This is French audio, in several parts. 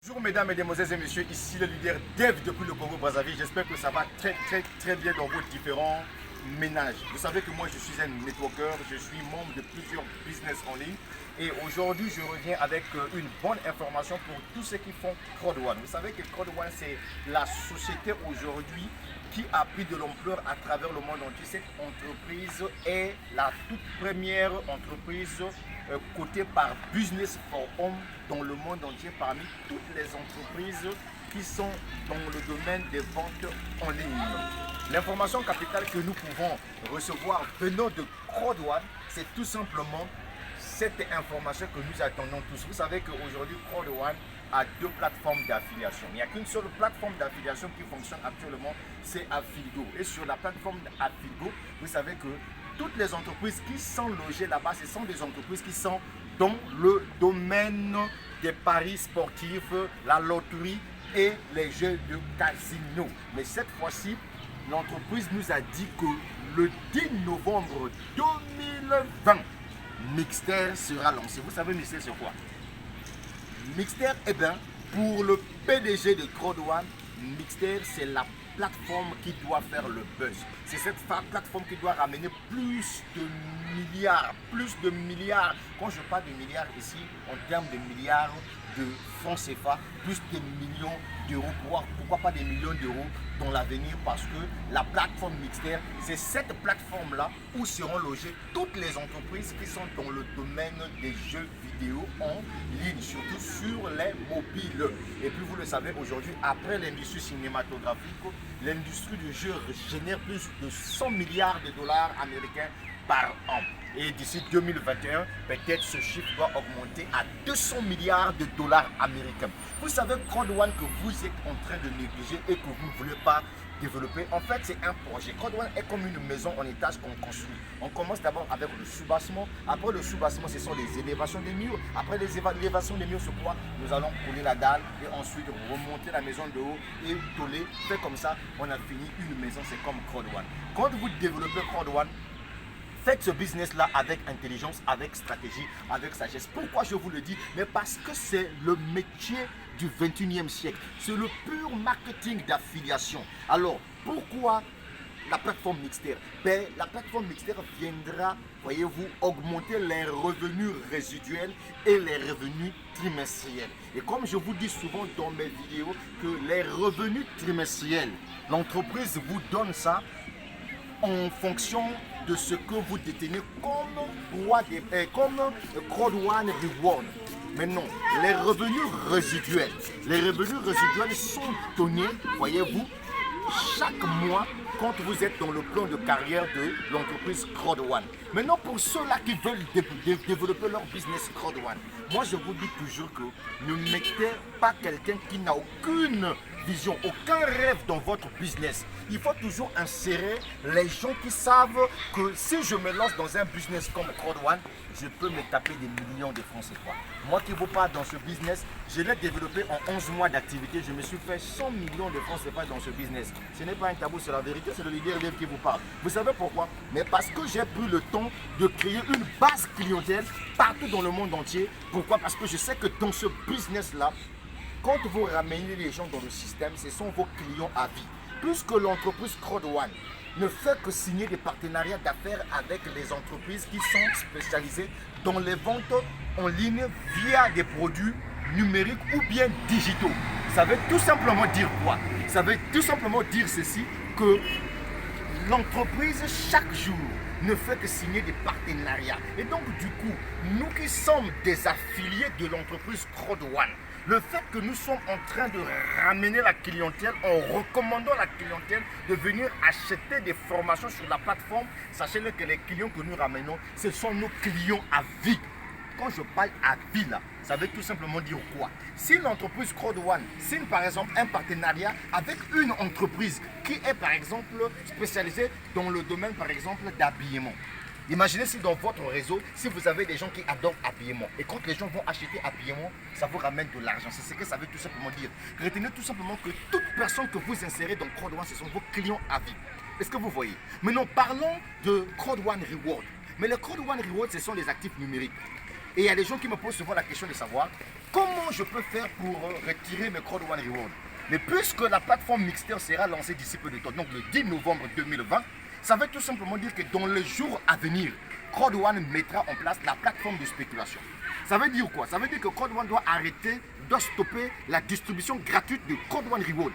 Bonjour mesdames, mesdemoiselles et messieurs, ici le leader Dev depuis le Congo-Brazzaville. J'espère que ça va très bien dans vos différents ménages. Vous savez que moi je suis un networker, je suis membre de plusieurs business en ligne et aujourd'hui je reviens avec une bonne information pour tous ceux qui font CrowdOne. Vous savez que CrowdOne c'est la société aujourd'hui qui a pris de l'ampleur à travers le monde entier. Cette entreprise est la toute première entreprise cotée par Business for Home dans le monde entier parmi toutes les entreprises qui sont dans le domaine des ventes en ligne. L'information capitale que nous pouvons recevoir venant de CrowdOne, c'est tout simplement cette information que nous attendons tous. Vous savez qu'aujourd'hui, CrowdOne a deux plateformes d'affiliation. Il n'y a qu'une seule plateforme d'affiliation qui fonctionne actuellement, c'est Affiligo. Et sur la plateforme Affiligo, vous savez que toutes les entreprises qui sont logées là-bas, ce sont des entreprises qui sont dans le domaine des paris sportifs, la loterie et les jeux de casino. Mais cette fois-ci, l'entreprise nous a dit que le 10 novembre 2020, Mixter sera lancé. Vous savez Mixter c'est quoi? Mixter, eh bien, pour le PDG de CrowdOne, Mixter c'est la plateforme qui doit faire le buzz. C'est cette plateforme qui doit ramener plus de milliards. Quand je parle de milliards ici, en termes de milliards de francs CFA, plus de millions d'euros, pourquoi pas des millions d'euros dans l'avenir, parce que la plateforme Mixter, c'est cette plateforme-là où seront logées toutes les entreprises qui sont dans le domaine des jeux vidéo en ligne, surtout sur les mobiles. Et puis vous le savez, aujourd'hui, après l'industrie cinématographique, l'industrie du jeu génère plus de 100 milliards de dollars américains par an. Et d'ici 2021, peut-être ce chiffre va augmenter à 200 milliards de dollars américains. Vous savez, CrowdOne que vous êtes en train de négliger et que vous ne voulez pas développer, en fait c'est un projet. CrowdOne est comme une maison en étage qu'on construit. On commence d'abord avec le soubassement. Après le soubassement, ce sont les élévations des murs. Après les élévations des murs, sur quoi nous allons couler la dalle et ensuite remonter la maison de haut et toller. Fait comme ça, on a fini une maison, c'est comme CrowdOne. Quand vous développez CrowdOne, faites ce business-là avec intelligence, avec stratégie, avec sagesse. Pourquoi je vous le dis? Mais parce que c'est le métier du 21e siècle. C'est le pur marketing d'affiliation. Alors, pourquoi la plateforme Mixter? Ben, la plateforme Mixter viendra, voyez-vous, augmenter les revenus résiduels et les revenus trimestriels. Et comme je vous dis souvent dans mes vidéos, que les revenus trimestriels, l'entreprise vous donne ça en fonction de ce que vous détenez comme CrowdOne Reward. Mais non, les revenus résiduels sont donnés, voyez-vous, chaque mois quand vous êtes dans le plan de carrière de l'entreprise CrowdOne. Maintenant, pour ceux-là qui veulent développer leur business CrowdOne, moi je vous dis toujours que ne mettez pas quelqu'un qui n'a aucune vision, aucun rêve dans votre business. Il faut toujours insérer les gens qui savent que si je me lance dans un business comme CrowdOne, je peux me taper des millions de francs CFA. Moi qui vous parle dans ce business, je l'ai développé en 11 mois d'activité. Je me suis fait 100 millions de francs CFA dans ce business. Ce n'est pas un tabou, c'est la vérité, c'est le leader Dev qui vous parle. Vous savez pourquoi? Mais parce que j'ai pris le temps de créer une base clientèle partout dans le monde entier. Pourquoi? Parce que je sais que dans ce business-là, quand vous ramenez les gens dans le système, ce sont vos clients à vie. Puisque l'entreprise CrowdOne ne fait que signer des partenariats d'affaires avec les entreprises qui sont spécialisées dans les ventes en ligne via des produits numériques ou bien digitaux. Ça veut tout simplement dire quoi? Ça veut tout simplement dire ceci, que l'entreprise chaque jour ne fait que signer des partenariats. Et donc du coup, nous qui sommes des affiliés de l'entreprise CrowdOne, le fait que nous sommes en train de ramener la clientèle en recommandant la clientèle de venir acheter des formations sur la plateforme, sachez-le que les clients que nous ramenons, ce sont nos clients à vie. Quand je parle à vie là, ça veut tout simplement dire quoi? Si l'entreprise CrowdOne signe par exemple un partenariat avec une entreprise qui est par exemple spécialisée dans le domaine par exemple d'habillement. Imaginez si dans votre réseau, si vous avez des gens qui adorent l'habillement et quand les gens vont acheter l'habillement, ça vous ramène de l'argent. C'est ce que ça veut tout simplement dire. Retenez tout simplement que toute personne que vous insérez dans CrowdOne, ce sont vos clients à vie. Est-ce que vous voyez? Maintenant, parlons de CrowdOne Reward. Mais le CrowdOne Reward, ce sont les actifs numériques. Et il y a des gens qui me posent souvent la question de savoir comment je peux faire pour retirer mes Crowd One Reward. Mais puisque la plateforme Mixter sera lancée d'ici peu de temps, donc le 10 novembre 2020, ça veut tout simplement dire que dans les jours à venir, Crowd One mettra en place la plateforme de spéculation. Ça veut dire quoi? Ça veut dire que Crowd One doit stopper la distribution gratuite de Crowd One Reward.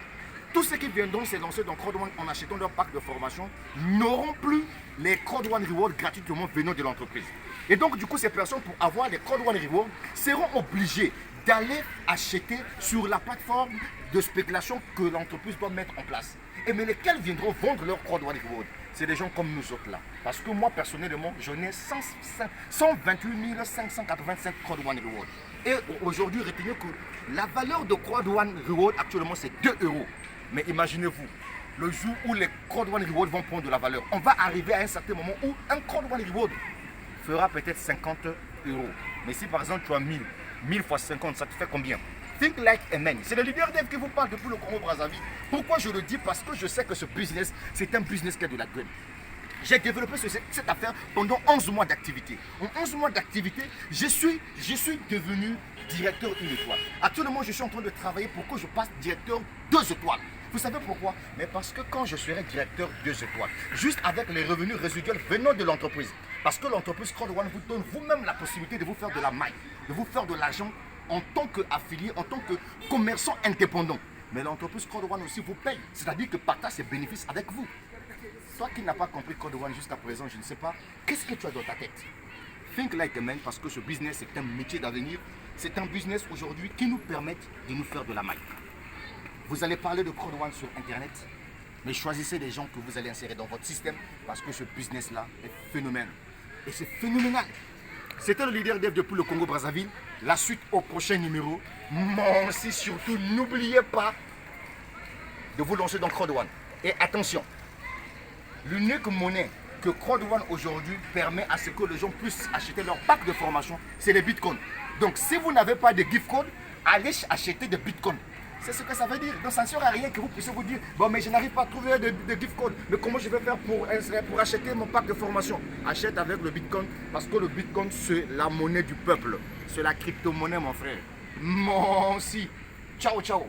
Tous ceux qui viendront se lancer dans Crowd One en achetant leur pack de formation n'auront plus les Crowd One Reward gratuitement venant de l'entreprise. Et donc, du coup, ces personnes, pour avoir les Crowd One Reward, seront obligées d'aller acheter sur la plateforme de spéculation que l'entreprise doit mettre en place. Et mais lesquels viendront vendre leurs Crowd One Reward? C'est des gens comme nous autres là. Parce que moi, personnellement, j'en ai 128 585 Crowd One Reward. Et aujourd'hui, retenez que la valeur de Crowd One Reward actuellement, c'est 2 euros. Mais imaginez-vous, le jour où les Crowd One Reward vont prendre de la valeur, on va arriver à un certain moment où un Crowd One Reward fera peut-être 50 euros. Mais si par exemple tu as 1000 fois 50, ça te fait combien? Think like a man. C'est le leader dev qui vous parle depuis le Congo-Brazzaville. Pourquoi je le dis? Parce que je sais que ce business, c'est un business qui a de la gueule. J'ai développé cette affaire pendant 11 mois d'activité. En 11 mois d'activité, je suis devenu directeur 1 étoile. Actuellement, je suis en train de travailler pour que je passe directeur 2 étoiles. Vous savez pourquoi? Mais parce que quand je serai directeur 2 étoiles, juste avec les revenus résiduels venant de l'entreprise, parce que l'entreprise Crowd One vous donne vous-même la possibilité de vous faire de la maille, de vous faire de l'argent en tant qu'affilié, en tant que commerçant indépendant. Mais l'entreprise Crowd One aussi vous paye, c'est-à-dire que partage ses bénéfices avec vous. Toi qui n'as pas compris Crowd One jusqu'à présent, je ne sais pas, qu'est-ce que tu as dans ta tête? Think like a man, parce que ce business c'est un métier d'avenir, c'est un business aujourd'hui qui nous permet de nous faire de la maille. Vous allez parler de Crowd One sur internet, mais choisissez les gens que vous allez insérer dans votre système parce que ce business-là est phénoménal. Et c'est phénoménal. C'était le leader dev depuis le Congo-Brazzaville. La suite au prochain numéro. Mais aussi, surtout, n'oubliez pas de vous lancer dans Crowd One. Et attention, l'unique monnaie que Crowd One aujourd'hui permet à ce que les gens puissent acheter leur pack de formation, c'est les bitcoins. Donc si vous n'avez pas de gift code, allez acheter des bitcoins. C'est ce que ça veut dire. Donc ça ne sert à rien que vous puissiez vous dire bon mais je n'arrive pas à trouver de gift code. Mais comment je vais faire pour acheter mon pack de formation? Achète avec le bitcoin parce que le bitcoin c'est la monnaie du peuple. C'est la crypto-monnaie mon frère. Mon si. Ciao ciao.